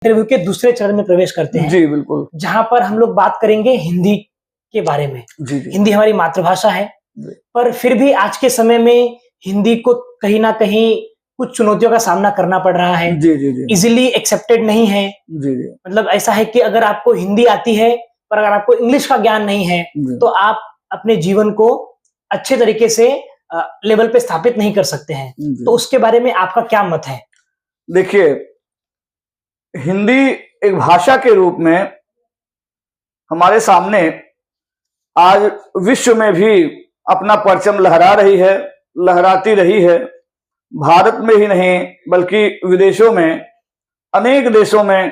Interview के दूसरे चरण में प्रवेश करते हैं। जी बिल्कुल। जहां पर हम लोग बात करेंगे हिंदी के बारे में। जी जी। हिंदी हमारी मातृभाषा है, पर फिर भी आज के समय में हिंदी को कहीं ना कहीं कुछ चुनौतियों का सामना करना पड़ रहा है। जी जी जी। इजिली एक्सेप्टेड नहीं है। जी जी। मतलब ऐसा है कि अगर आपको हिंदी आती है पर अगर आपको इंग्लिश का ज्ञान नहीं है तो आप अपने जीवन को अच्छे तरीके से लेवल पे स्थापित नहीं कर सकते हैं। तो उसके बारे में आपका क्या मत है? देखिए, हिंदी एक भाषा के रूप में हमारे सामने आज विश्व में भी अपना परचम लहरा रही है, लहराती रही है। भारत में ही नहीं बल्कि विदेशों में, अनेक देशों में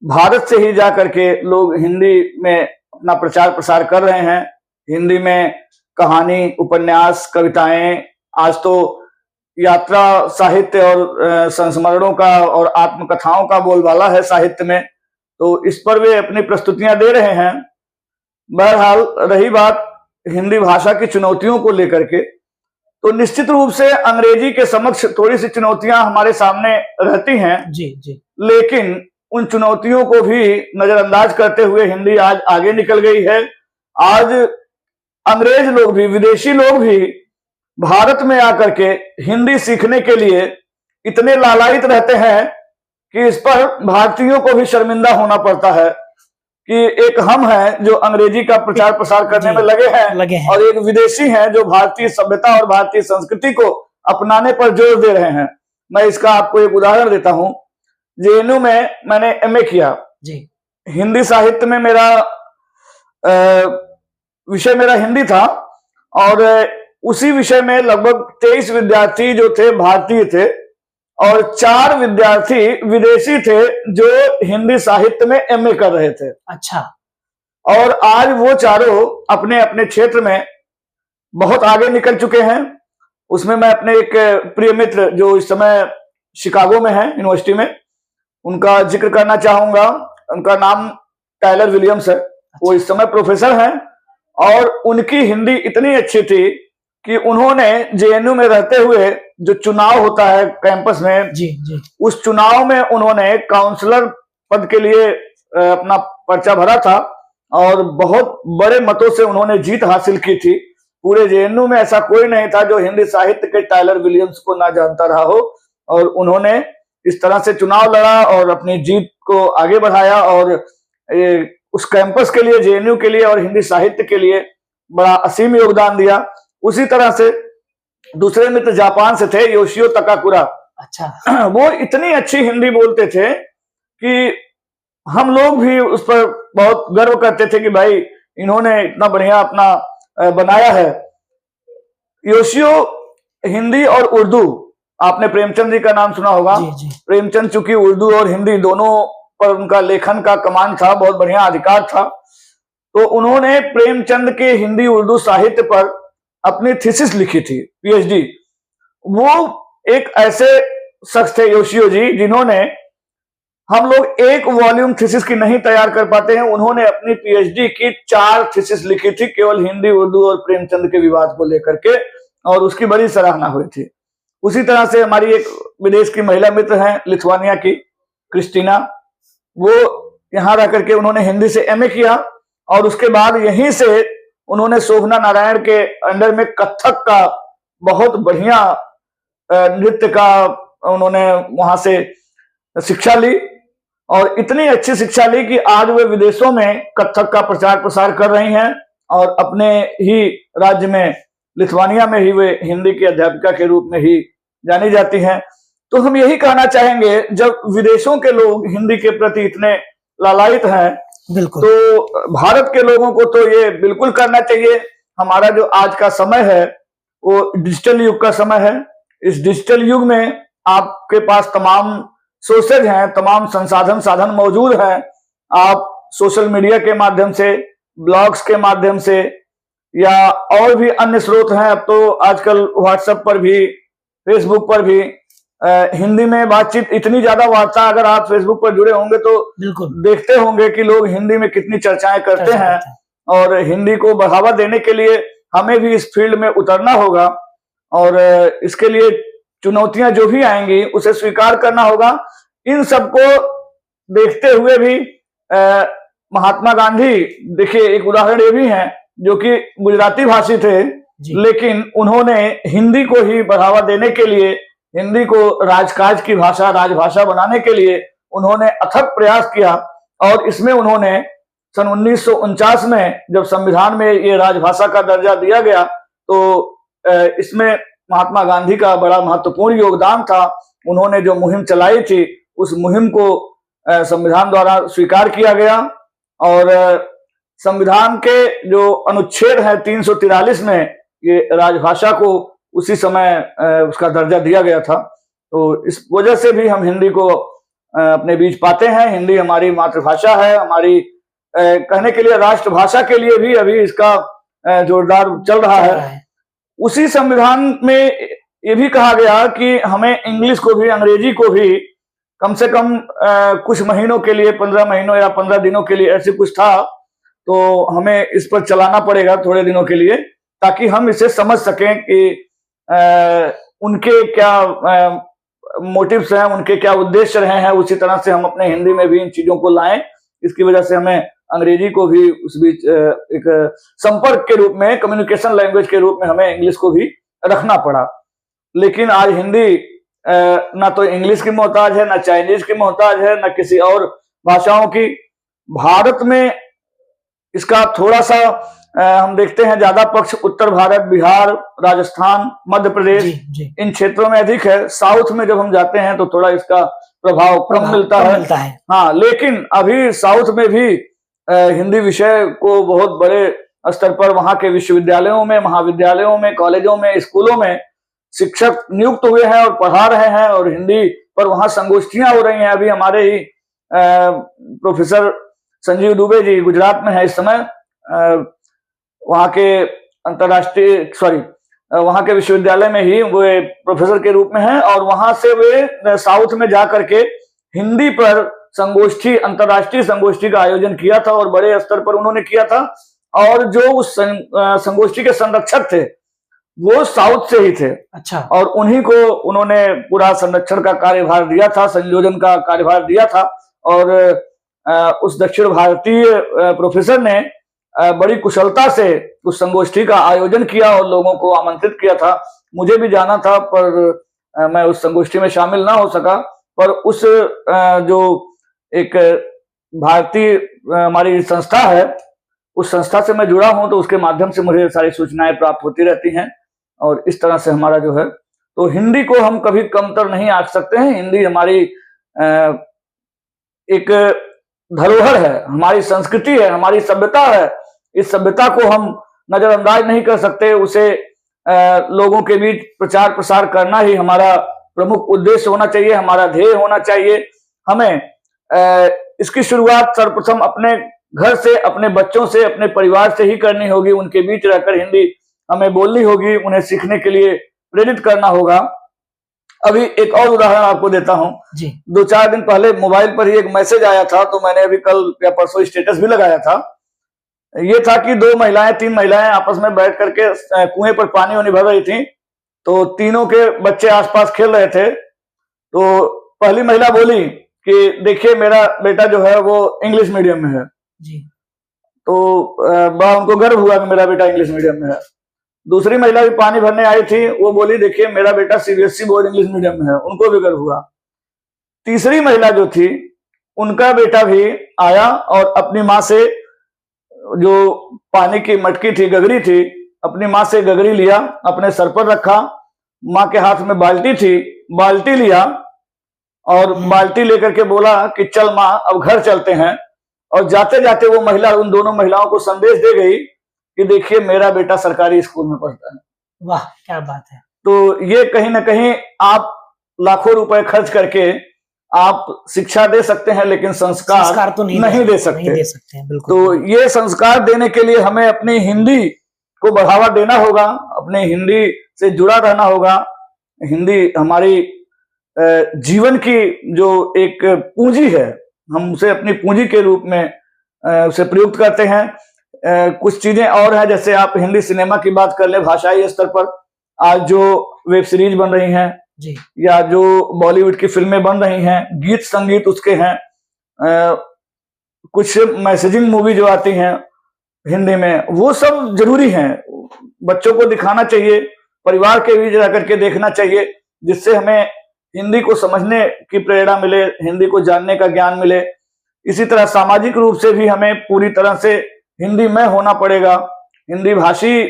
भारत से ही जा करके लोग हिंदी में अपना प्रचार प्रसार कर रहे हैं। हिंदी में कहानी, उपन्यास, कविताएं, आज तो यात्रा साहित्य और संस्मरणों का और आत्मकथाओं का बोलबाला है साहित्य में, तो इस पर वे अपनी प्रस्तुतियां दे रहे हैं। बहरहाल रही बात हिंदी भाषा की चुनौतियों को लेकर के, तो निश्चित रूप से अंग्रेजी के समक्ष थोड़ी सी चुनौतियां हमारे सामने रहती हैं। जी जी। लेकिन उन चुनौतियों को भी नजरअंदाज करते हुए हिंदी आज आगे निकल गई है। आज अंग्रेज लोग भी, विदेशी लोग भी भारत में आकर के हिंदी सीखने के लिए इतने लालायित रहते हैं कि इस पर भारतीयों को भी शर्मिंदा होना पड़ता है कि एक हम हैं जो अंग्रेजी का प्रचार प्रसार करने में लगे हैं और एक विदेशी हैं जो भारतीय सभ्यता और भारतीय संस्कृति को अपनाने पर जोर दे रहे हैं। मैं इसका आपको एक उदाहरण देता हूं। जेएनयू में मैंने एमए किया जी। हिंदी साहित्य में मेरा विषय मेरा हिंदी था और उसी विषय में लगभग 23 विद्यार्थी जो थे भारतीय थे और 4 विद्यार्थी विदेशी थे जो हिंदी साहित्य में एमए कर रहे थे। अच्छा। और आज वो चारों अपने अपने क्षेत्र में बहुत आगे निकल चुके हैं। उसमें मैं अपने एक प्रिय मित्र जो इस समय शिकागो में है, यूनिवर्सिटी में, उनका जिक्र करना चाहूंगा। उनका नाम टायलर विलियम्स है। वो इस समय प्रोफेसर हैं और उनकी हिंदी इतनी अच्छी थी कि उन्होंने जेएनयू में रहते हुए जो चुनाव होता है कैंपस में, जी जी, उस चुनाव में उन्होंने काउंसलर पद के लिए अपना पर्चा भरा था और बहुत बड़े मतों से उन्होंने जीत हासिल की थी। पूरे जेएनयू में ऐसा कोई नहीं था जो हिंदी साहित्य के टायलर विलियम्स को ना जानता रहा हो और उन्होंने इस तरह से चुनाव लड़ा और अपनी जीत को आगे बढ़ाया और उस कैंपस के लिए, जेएनयू के लिए और हिंदी साहित्य के लिए बड़ा असीम योगदान दिया। उसी तरह से दूसरे मित्र जापान से थे, योशियो तकाकुरा। अच्छा। वो इतनी अच्छी हिंदी बोलते थे कि हम लोग भी उस पर बहुत गर्व करते थे कि भाई इन्होंने इतना बढ़िया अपना बनाया है। योशियो हिंदी और उर्दू, आपने प्रेमचंद जी का नाम सुना होगा। जी जी। प्रेमचंद चूंकि उर्दू और हिंदी दोनों पर उनका लेखन का कमान था, बहुत बढ़िया अधिकार था, तो उन्होंने प्रेमचंद के हिंदी उर्दू साहित्य पर अपनी थीसिस लिखी थी, पीएचडी। वो एक ऐसे शख्स थे योशियो जी जिन्होंने, हम लोग एक वॉल्यूम थीसिस की नहीं तैयार कर पाते हैं, उन्होंने अपनी पीएचडी की 4 थीसिस लिखी थी केवल हिंदी, उर्दू और प्रेमचंद के विवाद को लेकर के, और उसकी बड़ी सराहना हुई थी। उसी तरह से हमारी एक विदेश की महिला मित्र हैं लिथुआनिया की, क्रिस्टीना। वो यहाँ रह करके उन्होंने हिंदी से एमए किया और उसके बाद यहीं से उन्होंने शोभना नारायण के अंडर में कथक का बहुत बढ़िया नृत्य का उन्होंने वहां से शिक्षा ली और इतनी अच्छी शिक्षा ली कि आज वे विदेशों में कथक का प्रचार प्रसार कर रही हैं और अपने ही राज्य में, लिथुआनिया में ही, वे हिंदी की अध्यापिका के रूप में ही जानी जाती हैं। तो हम यही कहना चाहेंगे, जब विदेशों के लोग हिंदी के प्रति इतने लालायित हैं, बिल्कुल, तो भारत के लोगों को तो ये बिल्कुल करना चाहिए। हमारा जो आज का समय है वो डिजिटल युग का समय है। इस डिजिटल युग में आपके पास तमाम सोर्सेज हैं, तमाम साधन मौजूद हैं। आप सोशल मीडिया के माध्यम से, ब्लॉग्स के माध्यम से या और भी अन्य स्रोत हैं। अब तो आजकल व्हाट्सएप पर भी, फेसबुक पर भी हिंदी में बातचीत, इतनी ज्यादा वार्ता, अगर आप फेसबुक पर जुड़े होंगे तो बिल्कुल देखते होंगे कि लोग हिंदी में कितनी चर्चाएं करते हैं। और हिंदी को बढ़ावा देने के लिए हमें भी इस फील्ड में उतरना होगा और इसके लिए चुनौतियां जो भी आएंगी उसे स्वीकार करना होगा। इन सबको देखते हुए भी महात्मा गांधी, देखिए एक उदाहरण ये भी है, जो कि गुजराती भाषी थे, लेकिन उन्होंने हिंदी को ही बढ़ावा देने के लिए, हिंदी को राजकाज की भाषा, राजभाषा बनाने के लिए उन्होंने अथक प्रयास किया। और इसमें उन्होंने सन 1949 में जब संविधान में ये राजभाषा का दर्जा दिया गया, तो इसमें महात्मा गांधी का बड़ा महत्वपूर्ण योगदान था। उन्होंने जो मुहिम चलाई थी, उस मुहिम को संविधान द्वारा स्वीकार किया गया और संविधान के जो अनुच्छेद है 343 में ये राजभाषा को उसी समय उसका दर्जा दिया गया था। तो इस वजह से भी हम हिंदी को अपने बीच पाते हैं। हिंदी हमारी मातृभाषा है, हमारी कहने के लिए राष्ट्रभाषा के लिए भी अभी इसका जोरदार चल रहा है। उसी संविधान में ये भी कहा गया कि हमें इंग्लिश को भी, अंग्रेजी को भी कम से कम कुछ महीनों के लिए, 15 महीनों या 15 दिनों के लिए ऐसे कुछ था, तो हमें इस पर चलाना पड़ेगा थोड़े दिनों के लिए, ताकि हम इसे समझ सकें कि उनके क्या मोटिव्स हैं, उनके क्या उद्देश्य रहे हैं। उसी तरह से हम अपने हिंदी में भी इन चीजों को लाएं। इसकी वजह से हमें अंग्रेजी को भी उस बीच एक संपर्क के रूप में, कम्युनिकेशन लैंग्वेज के रूप में हमें इंग्लिश को भी रखना पड़ा। लेकिन आज हिंदी ना तो इंग्लिश की मोहताज है, ना चाइनीज की मोहताज है, ना किसी और भाषाओं की। भारत में इसका थोड़ा सा हम देखते हैं ज्यादा पक्ष उत्तर भारत, बिहार, राजस्थान, मध्य प्रदेश, इन क्षेत्रों में अधिक है। साउथ में जब हम जाते हैं तो थोड़ा इसका प्रभाव कम मिलता है। हाँ, लेकिन अभी साउथ में भी हिंदी विषय को बहुत बड़े स्तर पर वहां के विश्वविद्यालयों में, महाविद्यालयों में, कॉलेजों में, स्कूलों में शिक्षक नियुक्त हुए हैं और पढ़ा रहे हैं, और हिंदी पर वहां संगोष्ठियां हो रही हैं। अभी हमारे ही प्रोफेसर संजीव दुबे जी गुजरात में है इस समय, वहां के विश्वविद्यालय में ही वे प्रोफेसर के रूप में हैं, और वहां से वे साउथ में जाकर के हिंदी पर संगोष्ठी, अंतर्राष्ट्रीय संगोष्ठी का आयोजन किया था, और बड़े स्तर पर उन्होंने किया था। और जो उस संगोष्ठी के संरक्षक थे वो साउथ से ही थे। अच्छा। और उन्हीं को उन्होंने पूरा संरक्षण का कार्यभार दिया था, संयोजन का कार्यभार दिया था। और उस दक्षिण भारतीय प्रोफेसर ने बड़ी कुशलता से उस संगोष्ठी का आयोजन किया और लोगों को आमंत्रित किया था। मुझे भी जाना था, पर मैं उस संगोष्ठी में शामिल ना हो सका। पर उस जो एक भारतीय हमारी संस्था है, उस संस्था से मैं जुड़ा हूं, तो उसके माध्यम से मुझे सारी सूचनाएं प्राप्त होती रहती हैं। और इस तरह से हमारा जो है, तो हिंदी को हम कभी कमतर नहीं आंक सकते हैं। हिंदी हमारी एक धरोहर है, हमारी संस्कृति है, हमारी सभ्यता है। इस सभ्यता को हम नजरअंदाज नहीं कर सकते। उसे लोगों के बीच प्रचार प्रसार करना ही हमारा प्रमुख उद्देश्य होना चाहिए, हमारा ध्येय होना चाहिए। हमें इसकी शुरुआत सर्वप्रथम अपने घर से, अपने बच्चों से, अपने परिवार से ही करनी होगी। उनके बीच रहकर हिंदी हमें बोलनी होगी, उन्हें सीखने के लिए प्रेरित करना होगा। अभी एक और उदाहरण आपको देता हूं जी। 2-4 दिन पहले मोबाइल पर ही एक मैसेज आया था, तो मैंने अभी कल या परसों स्टेटस भी लगाया था। ये था कि 2 महिलाएं, 3 महिलाएं आपस में बैठ करके कुएं पर पानी वानी भर रही थी। तो तीनों के बच्चे आसपास खेल रहे थे। तो पहली महिला बोली कि देखिए मेरा बेटा जो है वो इंग्लिश मीडियम में है जी। तो बड़ा उनको गर्व हुआ कि मेरा बेटा इंग्लिश मीडियम में है। दूसरी महिला भी पानी भरने आई थी, वो बोली देखिए मेरा बेटा सीबीएसई बोर्ड इंग्लिश मीडियम में है, उनको भी गर्व हुआ। तीसरी महिला जो थी, उनका बेटा भी आया और अपनी माँ से, जो पानी की मटकी थी, गगरी थी, अपनी माँ से गगरी लिया, अपने सर पर रखा। माँ के हाथ में बाल्टी थी, बाल्टी लिया और बाल्टी लेकर के बोला कि चल माँ अब घर चलते हैं। और जाते जाते वो महिला उन दोनों महिलाओं को संदेश दे गई कि देखिए मेरा बेटा सरकारी स्कूल में पढ़ता है। वाह क्या बात है। तो ये कहीं ना कहीं आप लाखों रुपए खर्च करके आप शिक्षा दे सकते हैं, लेकिन संस्कार तो नहीं दे सकते हैं। तो ये संस्कार देने के लिए हमें अपनी हिंदी को बढ़ावा देना होगा, अपने हिंदी से जुड़ा रहना होगा। हिंदी हमारी जीवन की जो एक पूंजी है, हम उसे अपनी पूंजी के रूप में उसे प्रयुक्त करते हैं। कुछ चीजें और हैं, जैसे आप हिंदी सिनेमा की बात कर ले, भाषाई स्तर पर आज जो वेब सीरीज बन रही हैं जी, या जो बॉलीवुड की फिल्में बन रही हैं, गीत संगीत उसके हैं, कुछ मैसेजिंग मूवी जो आती हैं हिंदी में, वो सब जरूरी हैं। बच्चों को दिखाना चाहिए, परिवार के बीच रह करके देखना चाहिए, जिससे हमें हिंदी को समझने की प्रेरणा मिले, हिंदी को जानने का ज्ञान मिले। इसी तरह सामाजिक रूप से भी हमें पूरी तरह से हिंदी में होना पड़ेगा। हिंदी भाषी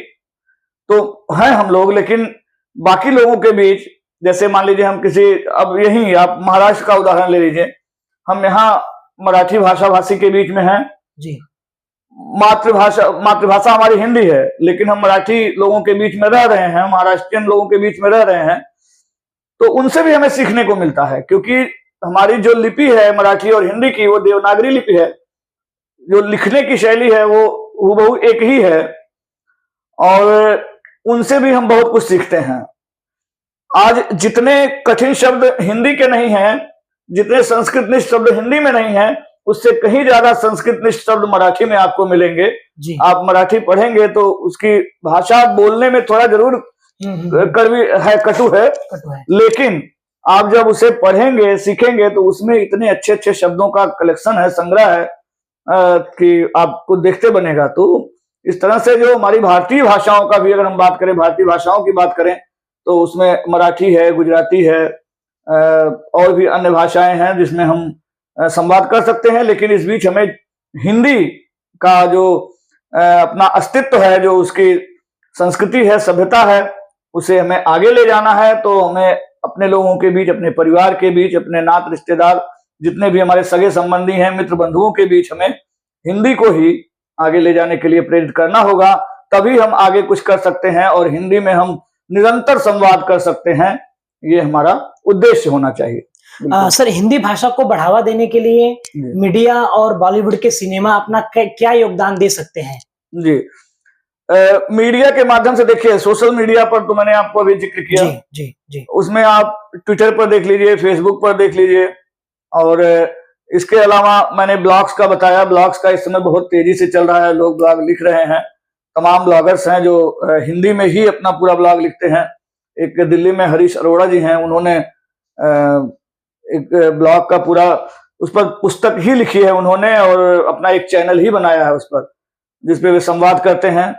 तो हैं हम लोग, लेकिन बाकी लोगों के बीच, जैसे मान लीजिए हम किसी, अब यही आप महाराष्ट्र का उदाहरण ले लीजिए, हम यहाँ मराठी भाषा भाषी के बीच में हैं जी। मातृभाषा हमारी हिंदी है, लेकिन हम मराठी लोगों के बीच में रह रहे हैं, महाराष्ट्रियन लोगों के बीच में रह रहे हैं, तो उनसे भी हमें सीखने को मिलता है, क्योंकि हमारी जो लिपि है मराठी और हिंदी की, वो देवनागरी लिपि है। जो लिखने की शैली है वो हूबहू एक ही है, और उनसे भी हम बहुत कुछ सीखते हैं। आज जितने कठिन शब्द हिंदी के नहीं हैं, जितने संस्कृतनिष्ठ शब्द हिंदी में नहीं हैं, उससे कहीं ज्यादा संस्कृतनिष्ठ शब्द मराठी में आपको मिलेंगे जी। आप मराठी पढ़ेंगे तो उसकी भाषा बोलने में थोड़ा जरूर कड़वी है, कटु है, लेकिन आप जब उसे पढ़ेंगे, सीखेंगे, तो उसमें इतने अच्छे अच्छे शब्दों का कलेक्शन है, संग्रह है कि आपको देखते बनेगा। तो इस तरह से जो हमारी भारतीय भाषाओं का भी अगर हम बात करें, भारतीय भाषाओं की बात करें, तो उसमें मराठी है, गुजराती है, और भी अन्य भाषाएं हैं जिसमें हम संवाद कर सकते हैं। लेकिन इस बीच हमें हिंदी का जो अपना अस्तित्व है, जो उसकी संस्कृति है, सभ्यता है, उसे हमें आगे ले जाना है। तो हमें अपने लोगों के बीच, अपने परिवार के बीच, अपने नात रिश्तेदार जितने भी हमारे सगे संबंधी हैं, मित्र बंधुओं के बीच हमें हिंदी को ही आगे ले जाने के लिए प्रेरित करना होगा। तभी हम आगे कुछ कर सकते हैं और हिंदी में हम निरंतर संवाद कर सकते हैं। ये हमारा उद्देश्य होना चाहिए। सर, हिंदी भाषा को बढ़ावा देने के लिए मीडिया और बॉलीवुड के सिनेमा अपना क्या योगदान दे सकते हैं? जी, मीडिया के माध्यम से देखिए, सोशल मीडिया पर तो मैंने आपको अभी जिक्र किया, जी, जी, जी। उसमें आप ट्विटर पर देख लीजिए, फेसबुक पर देख लीजिए, और इसके अलावा मैंने ब्लॉग्स का बताया। ब्लॉग्स का इस समय बहुत तेजी से चल रहा है, लोग ब्लॉग लिख रहे हैं। तमाम ब्लॉगर्स हैं जो हिंदी में ही अपना पूरा ब्लॉग लिखते हैं। एक दिल्ली में हरीश अरोड़ा जी हैं, उन्होंने एक ब्लॉग का पूरा, उस पर पुस्तक ही लिखी है उन्होंने, और अपना एक चैनल ही बनाया है उस पर, जिसपे वे संवाद करते हैं।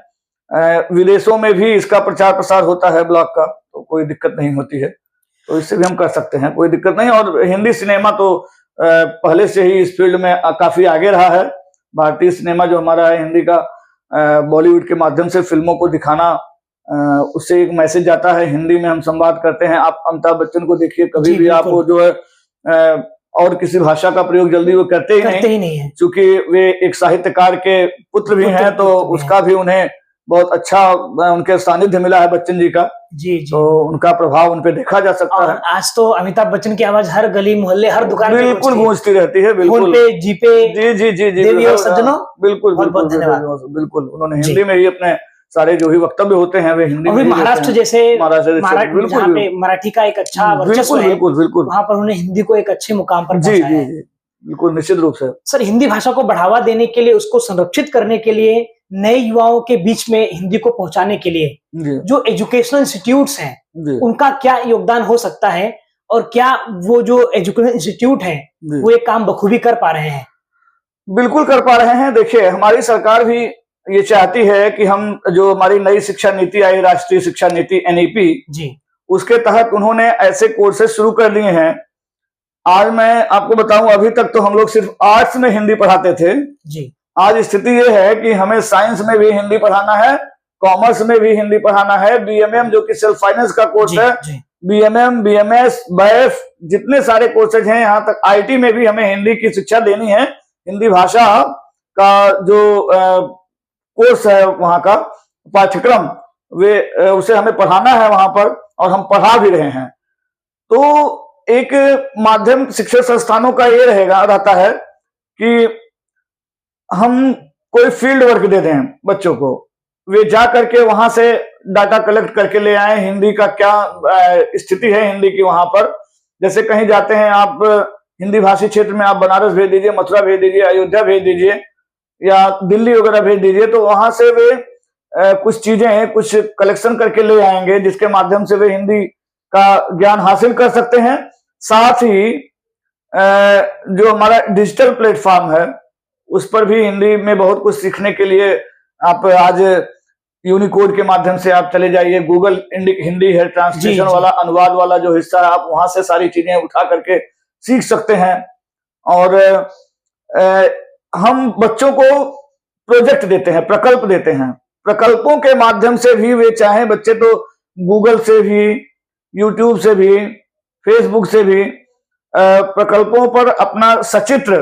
विदेशों में भी इसका प्रचार प्रसार होता है ब्लॉग का, तो कोई दिक्कत नहीं होती है। तो इससे भी हम कर सकते हैं, कोई दिक्कत नहीं। और हिंदी सिनेमा तो पहले से ही इस फील्ड में काफी आगे रहा है। भारतीय सिनेमा जो हमारा है हिंदी का, बॉलीवुड के माध्यम से फिल्मों को दिखाना, उससे एक मैसेज जाता है। हिंदी में हम संवाद करते हैं। आप अमिताभ बच्चन को देखिए, कभी भी आप जो है और किसी भाषा का प्रयोग जल्दी वो करते ही नहीं है, क्योंकि वे एक साहित्यकार के पुत्र भी हैं, तो उसका भी उन्हें बहुत अच्छा उनके सानिध्य मिला है बच्चन जी का। जी, जी। तो उनका प्रभाव उन पे देखा जा सकता है। आज तो अमिताभ बच्चन की आवाज हर गली मोहल्ले, हर दुकान पे बिल्कुल गूंजती रहती है। बिल्कुल, जीपे, जी जी जी जी, देवी और सज्जनों, बिल्कुल बिल्कुल। उन्होंने हिंदी में ही अपने सारे जो भी वक्तव्य होते हैं वे हिंदी में। महाराष्ट्र जैसे जहाँ पे मराठी का एक अच्छा वर्चस्व है, बिल्कुल वहां पर उन्होंने हिंदी को एक अच्छे मुकाम पर पहुंचाया है। बिल्कुल, निश्चित रूप से। सर, हिंदी भाषा को बढ़ावा देने के लिए, उसको संरक्षित करने के लिए, नए युवाओं के बीच में हिंदी को पहुंचाने के लिए जो एजुकेशनल इंस्टीट्यूट्स हैं, उनका क्या योगदान हो सकता है, और क्या वो जो एजुकेशनल इंस्टीट्यूट हैं वो ये काम बखूबी कर पा रहे हैं? बिल्कुल कर पा रहे हैं। देखिए, हमारी सरकार भी ये चाहती है कि हम, जो हमारी नई शिक्षा नीति आई, राष्ट्रीय शिक्षा नीति NEP जी, उसके तहत उन्होंने ऐसे कोर्सेज शुरू कर दिए हैं। आज मैं आपको बताऊं, अभी तक तो हम लोग सिर्फ आर्ट्स में हिंदी पढ़ाते थे जी। आज स्थिति ये है कि हमें साइंस में भी हिंदी पढ़ाना है, कॉमर्स में भी हिंदी पढ़ाना है, BMM जो कि सेल्फ फाइनेंस का कोर्स है, BMM, BMS, BAF, जितने सारे कोर्सेज हैं, यहाँ तक IT में भी हमें हिंदी की शिक्षा देनी है। हिंदी भाषा का जो कोर्स है, वहां का पाठ्यक्रम, वे उसे हमें पढ़ाना है वहां पर, और हम पढ़ा भी रहे हैं। तो एक माध्यम शिक्षण संस्थानों का ये रहता है कि हम कोई फील्ड वर्क दे दें बच्चों को, वे जा करके वहां से डाटा कलेक्ट करके ले आए, हिंदी का क्या स्थिति है हिंदी की वहां पर। जैसे कहीं जाते हैं आप हिंदी भाषी क्षेत्र में, आप बनारस भेज दीजिए, मथुरा भेज दीजिए, अयोध्या भेज दीजिए, या दिल्ली वगैरह भेज दीजिए, तो वहां से वे कुछ चीजें, कुछ कलेक्शन करके ले आएंगे, जिसके माध्यम से वे हिंदी का ज्ञान हासिल कर सकते हैं। साथ ही जो हमारा डिजिटल प्लेटफॉर्म है उस पर भी हिंदी में बहुत कुछ सीखने के लिए आप आज यूनिकोड के माध्यम से आप चले जाइए, गूगल हिंदी है ट्रांसलेशन वाला, अनुवाद वाला जो हिस्सा है, आप वहां से सारी चीजें उठा करके सीख सकते हैं। और हम बच्चों को प्रोजेक्ट देते हैं, प्रकल्प देते हैं, प्रकल्पों के माध्यम से भी वे चाहे बच्चे तो गूगल से भी, यूट्यूब से भी, फेसबुक से भी प्रकल्पों पर अपना सचित्र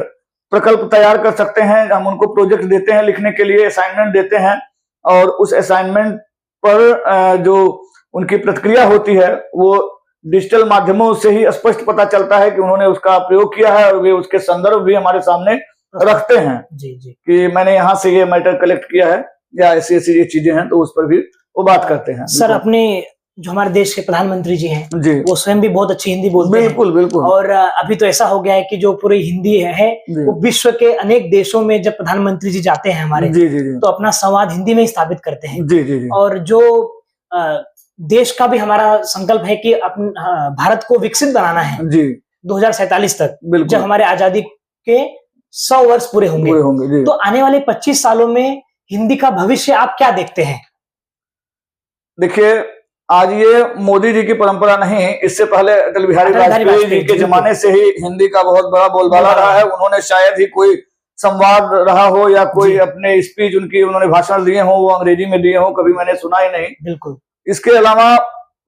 प्रकल्प तैयार कर सकते हैं। हम उनको प्रोजेक्ट देते हैं लिखने के लिए, असाइनमेंट देते हैं, और उस असाइनमेंट पर जो उनकी प्रतिक्रिया होती है वो डिजिटल माध्यमों से ही स्पष्ट पता चलता है कि उन्होंने उसका प्रयोग किया है, और वे उसके संदर्भ भी हमारे सामने रखते हैं जी जी कि मैंने यहाँ से ये मैटर कलेक्ट किया है या ऐसी ऐसी ये चीजें हैं, तो उस पर भी वो बात करते हैं। सर, अपने जो हमारे देश के प्रधानमंत्री जी हैं जी, वो स्वयं भी बहुत अच्छी हिंदी बोलते हैं। बिल्कुल बिल्कुल। और अभी तो ऐसा हो गया है कि जो पूरी हिंदी है वो विश्व के अनेक देशों में जब प्रधानमंत्री जी जाते हैं हमारे, जी जी जी, तो अपना संवाद हिंदी में ही स्थापित करते हैं। जी जी जी। और जो देश का भी हमारा संकल्प है कि भारत को विकसित बनाना है जी 2047 तक, बिल्कुल, जब हमारे आजादी के 100 वर्ष पूरे होंगे जी। तो आने वाले 25 सालों में हिंदी का भविष्य आप क्या देखते हैं? देखिए, आज ये मोदी जी की परंपरा नहीं, इससे पहले अटल बिहारी वाजपेयी जी के जमाने से ही हिंदी का बहुत बड़ा बोलबाला रहा है। उन्होंने शायद ही कोई संवाद रहा हो या कोई अपने स्पीच उन्होंने भाषण दिए हो वो अंग्रेजी में दिए हो, कभी मैंने सुना ही नहीं। बिल्कुल। इसके अलावा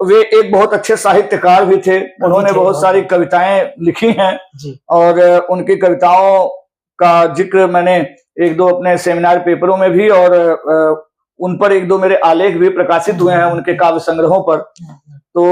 वे एक बहुत अच्छे साहित्यकार भी थे, उन्होंने बहुत सारी कविताएं लिखी हैं, और उनकी कविताओं का जिक्र मैंने एक दो अपने सेमिनार पेपरों में भी, और उन पर एक दो मेरे आलेख भी प्रकाशित हुए हैं उनके काव्य संग्रहों पर। तो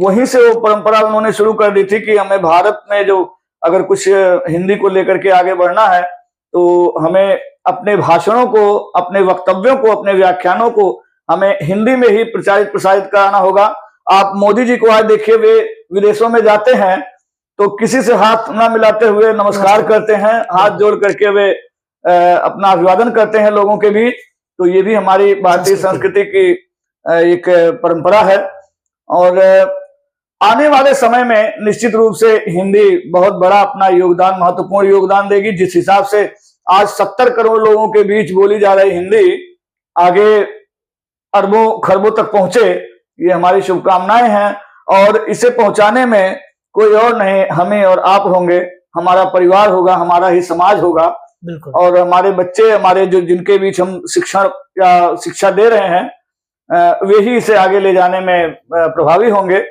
वहीं से वो परंपरा उन्होंने शुरू कर दी थी कि हमें भारत में जो अगर कुछ हिंदी को लेकर के आगे बढ़ना है तो हमें अपने भाषणों को, अपने वक्तव्यों को, अपने व्याख्यानों को हमें हिंदी में ही प्रसारित कराना होगा। आप मोदी जी को आज देखिए, वे विदेशों में जाते हैं तो किसी से हाथ ना मिलाते हुए नमस्कार करते हैं, हाथ जोड़ करके वे अपना अभिवादन करते हैं लोगों के बीच। तो ये भी हमारी भारतीय संस्कृति की एक परंपरा है। और आने वाले समय में निश्चित रूप से हिंदी बहुत बड़ा अपना योगदान, महत्वपूर्ण योगदान देगी। जिस हिसाब से आज 70 करोड़ लोगों के बीच बोली जा रही हिंदी आगे अरबों खरबों तक पहुंचे, ये हमारी शुभकामनाएं हैं। और इसे पहुंचाने में कोई और नहीं, हमें और आप होंगे, हमारा परिवार होगा, हमारा ही समाज होगा। बिल्कुल। और हमारे बच्चे, हमारे जो जिनके बीच हम शिक्षण या शिक्षा दे रहे हैं, वे ही इसे आगे ले जाने में प्रभावी होंगे।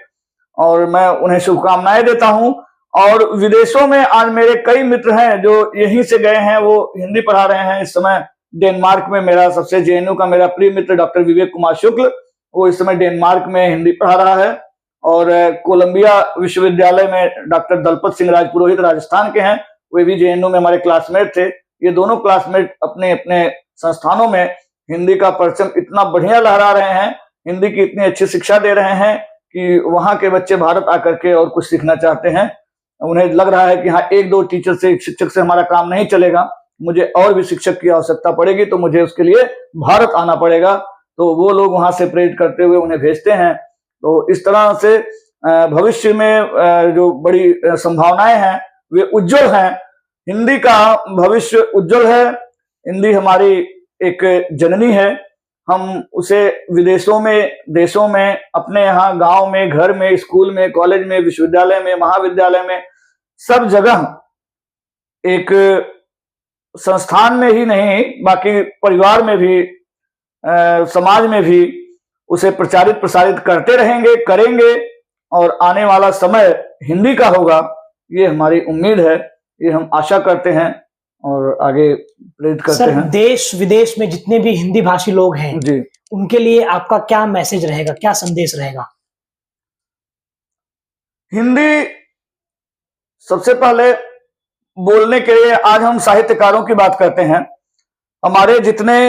और मैं उन्हें शुभकामनाएं देता हूं। और विदेशों में आज मेरे कई मित्र हैं जो यहीं से गए हैं, वो हिंदी पढ़ा रहे हैं। इस समय डेनमार्क में मेरा सबसे जेएनयू का मेरा प्रिय मित्र डॉक्टर विवेक कुमार शुक्ल, वो इस समय डेनमार्क में हिंदी पढ़ा रहा है। और कोलंबिया विश्वविद्यालय में डॉक्टर दलपत सिंह राजपुरोहित राजस्थान के हैं, वे भी जेएनयू में हमारे क्लासमेट थे। ये दोनों क्लासमेट अपने अपने संस्थानों में हिंदी का परचम इतना बढ़िया लहरा रहे हैं, हिंदी की इतनी अच्छी शिक्षा दे रहे हैं कि वहां के बच्चे भारत आकर के और कुछ सीखना चाहते हैं। उन्हें लग रहा है कि हाँ, एक दो टीचर से, शिक्षक से हमारा काम नहीं चलेगा, मुझे और भी शिक्षक की आवश्यकता पड़ेगी, तो मुझे उसके लिए भारत आना पड़ेगा। तो वो लोग वहां से प्रेरित करते हुए उन्हें भेजते हैं। तो इस तरह से भविष्य में जो बड़ी संभावनाएं हैं वे उज्जवल हैं। हिंदी का भविष्य उज्जवल है। हिंदी हमारी एक जननी है। हम उसे विदेशों में, देशों में, अपने यहाँ गांव में, घर में, स्कूल में, कॉलेज में, विश्वविद्यालय में, महाविद्यालय में, सब जगह एक संस्थान में ही नहीं, बाकी परिवार में भी, समाज में भी उसे प्रचारित प्रसारित करते रहेंगे, करेंगे। और आने वाला समय हिंदी का होगा, ये हमारी उम्मीद है, ये हम आशा करते हैं और आगे प्रेरित करते हैं। देश विदेश में जितने भी हिंदी भाषी लोग हैं जी, उनके लिए आपका क्या मैसेज रहेगा, क्या संदेश रहेगा? हिंदी सबसे पहले बोलने के लिए, आज हम साहित्यकारों की बात करते हैं, हमारे जितने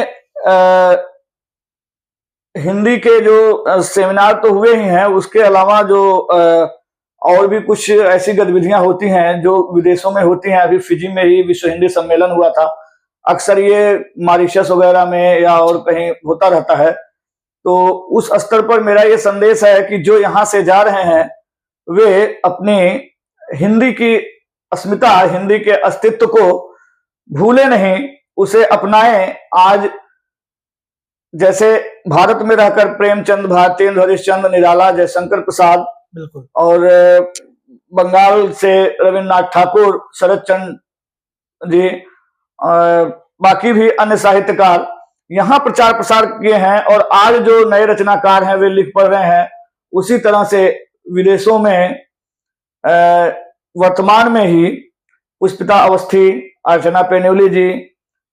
हिंदी के जो सेमिनार तो हुए ही हैं, उसके अलावा जो और भी कुछ ऐसी गतिविधियां होती हैं जो विदेशों में होती हैं। अभी फिजी में ही विश्व हिंदी सम्मेलन हुआ था। अक्सर ये मॉरिशस वगैरह में या और कहीं होता रहता है। तो उस स्तर पर मेरा ये संदेश है कि जो यहाँ से जा रहे हैं वे अपनी हिंदी की अस्मिता, हिंदी के अस्तित्व को भूले नहीं, उसे अपनाएं। आज जैसे भारत में रहकर प्रेमचंद, भारतेंद्र हरिश्चंद्र, निराला, जयशंकर प्रसाद, बिल्कुल, और बंगाल से रविन्द्रनाथ ठाकुर, शरद चंद्र जी, बाकी भी अन्य साहित्यकार यहाँ प्रचार प्रसार किए हैं। और आज जो नए रचनाकार हैं वे लिख पढ़ रहे हैं। उसी तरह से विदेशों में वर्तमान में ही पुष्पिता अवस्थी, अर्चना पेन्यूली जी,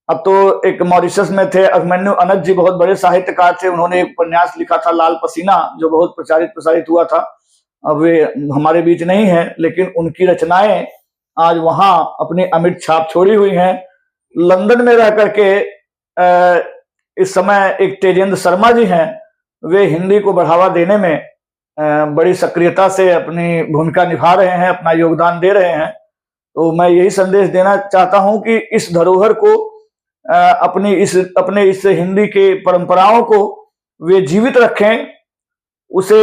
अब तो एक मॉरिशस में थे अभिमन्यु अनंत जी, बहुत बड़े साहित्यकार थे। उन्होंने एक उपन्यास लिखा था लाल पसीना, जो बहुत प्रसारित हुआ था। अब वे हमारे बीच नहीं है, लेकिन उनकी रचनाएं आज वहां अपनी अमिट छाप छोड़ी हुई हैं। लंदन में रह करके इस समय एक तेजेंद्र शर्मा जी हैं, वे हिंदी को बढ़ावा देने में बड़ी सक्रियता से अपनी भूमिका निभा रहे हैं, अपना योगदान दे रहे हैं। तो मैं यही संदेश देना चाहता हूं कि इस धरोहर को, अपने इस हिंदी के परंपराओं को वे जीवित रखें, उसे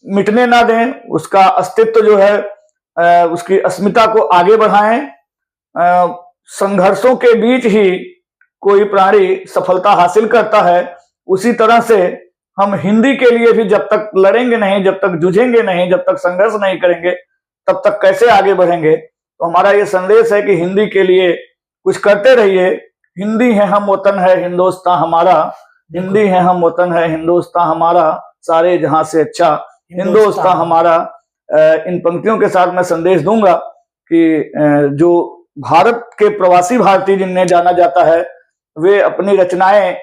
मिटने ना दें, उसका अस्तित्व जो है, उसकी अस्मिता को आगे बढ़ाएं। संघर्षों के बीच ही कोई प्राणी सफलता हासिल करता है। उसी तरह से हम हिंदी के लिए भी जब तक लड़ेंगे नहीं, जब तक जूझेंगे नहीं, जब तक संघर्ष नहीं करेंगे, तब तक कैसे आगे बढ़ेंगे। तो हमारा ये संदेश है कि हिंदी के लिए कुछ करते रहिए। हिंदी है हम वतन है हिंदुस्तान हमारा, हिंदी है हम वतन है हिंदुस्तान हमारा, सारे जहां से अच्छा हिंदुस्तान हमारा। इन पंक्तियों के साथ मैं संदेश दूंगा कि जो भारत के प्रवासी भारतीय जिन्हें जाना जाता है, वे अपनी रचनाएं,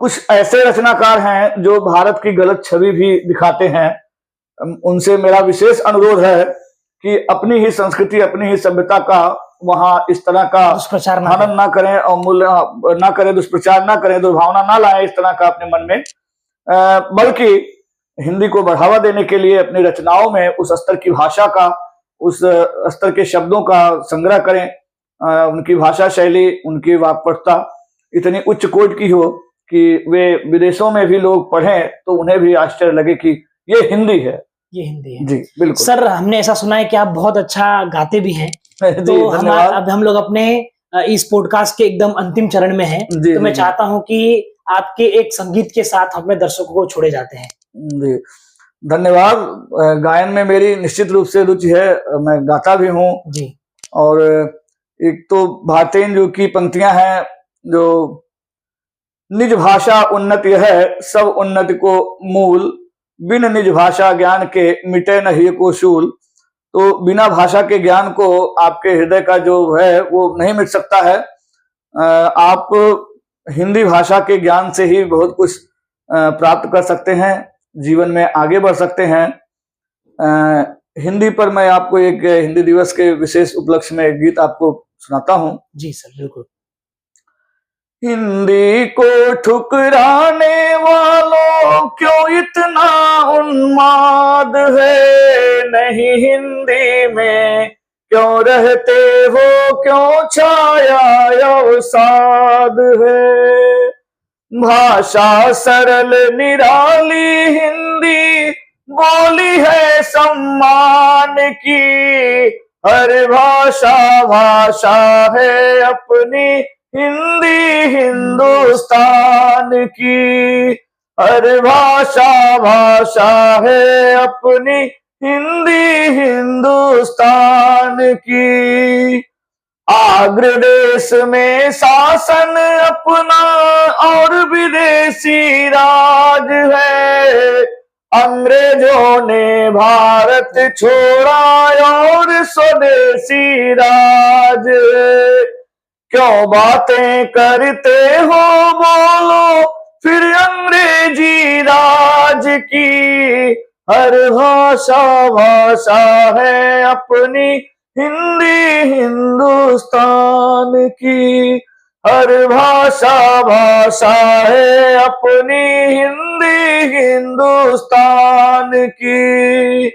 कुछ ऐसे रचनाकार हैं जो भारत की गलत छवि भी दिखाते हैं। उनसे मेरा विशेष अनुरोध है कि अपनी ही संस्कृति, अपनी ही सभ्यता का वहां इस तरह का दुष्प्रचार हनन ना करें और मूल्य ना करें, दुष्प्रचार ना करें, दुर्भावना ना लाएं इस तरह का अपने मन में, बल्कि हिंदी को बढ़ावा देने के लिए अपनी रचनाओं में उस स्तर की भाषा का, उस स्तर के शब्दों का संग्रह करें। उनकी भाषा शैली, उनकी वाक्पटुता इतनी उच्च कोटि की हो कि वे विदेशों में भी लोग पढ़ें तो उन्हें भी आश्चर्य लगे कि ये हिंदी है। ये हिंदी है। जी बिल्कुल सर, हमने ऐसा सुना है कि आप बहुत अच्छा गाते भी हैं। तो अब हम लोग अपने इस पॉडकास्ट के एकदम अंतिम चरण में हैं। तो मैं चाहता हूं कि आपके एक संगीत के साथ अपने दर्शकों को छोड़े जाते हैं। जी धन्यवाद। गायन में मेरी निश्चित रूप से रुचि है, मैं गाता भी हूँ जी। और एक तो भारतेंद्र की पंक्तियां हैं जो निज भाषा उन्नति है सब उन्नति को मूल, बिन निज भाषा ज्ञान के मिटे नहीं को शूल। तो बिना भाषा के ज्ञान को आपके हृदय का जो है वो नहीं मिट सकता है। आप हिंदी भाषा के ज्ञान से ही बहुत कुछ प्राप्त कर सकते हैं, जीवन में आगे बढ़ सकते हैं। हिंदी पर मैं आपको एक हिंदी दिवस के विशेष उपलक्ष्य में एक गीत आपको सुनाता हूँ। जी सर, बिल्कुल। हिंदी को ठुकराने वालों क्यों इतना उन्माद है, नहीं हिंदी में क्यों रहते हो, क्यों छाया अवसाद है। भाषा सरल निराली हिंदी बोली है सम्मान की, हर भाषा भाषा है अपनी हिंदी हिंदुस्तान की, हर भाषा भाषा है अपनी हिंदी हिंदुस्तान की। आग्र देश में शासन अपना और विदेशी राज है, अंग्रेजों ने भारत छोड़ा और स्वदेशी राज। क्यों बातें करते हो बोलो फिर अंग्रेजी राज की, हर भाषा भाषा है अपनी हिंदी हिंदुस्तान की, हर भाषा भाषा है अपनी हिंदी हिंदुस्तान की।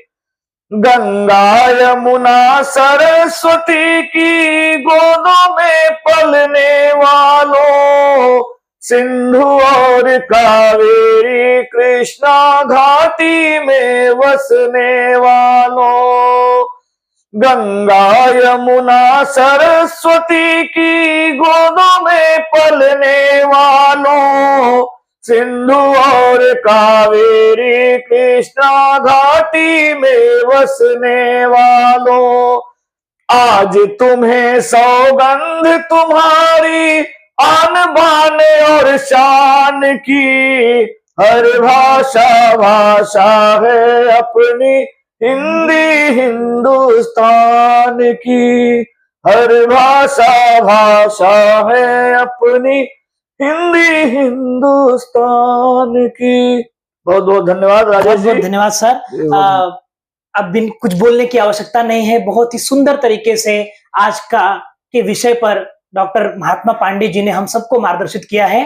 गंगा यमुना सरस्वती की गोदों में पलने वालों, सिंधु और कावेरी कृष्णा घाटी में बसने वालों, गंगा यमुना सरस्वती की गोदों में पलने वालों, सिंधु और कावेरी कृष्णा घाटी में बसने वालों, आज तुम्हें सौगंध तुम्हारी आन बान और शान की, हर भाषा भाषा है अपनी हिंदी हिंदुस्तान की, हर भाषा भाषा है अपनी हिंदी हिंदुस्तान की। बहुत बहुत धन्यवाद राजेश बहुत जी। बहुत धन्यवाद सर। अब बिन कुछ बोलने की आवश्यकता नहीं है, बहुत ही सुंदर तरीके से आज के विषय पर डॉक्टर महात्मा पांडे जी ने हम सबको मार्गदर्शित किया है।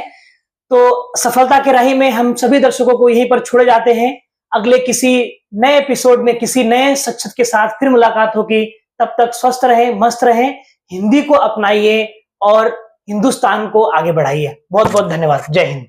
तो सफलता के राही में हम सभी दर्शकों को यहीं पर छोड़े जाते हैं। अगले किसी नए एपिसोड में किसी नए शख्सियत के साथ फिर मुलाकात होगी। तब तक स्वस्थ रहें, मस्त रहें, हिंदी को अपनाइए और हिंदुस्तान को आगे बढ़ाइए। बहुत बहुत धन्यवाद। जय हिंद।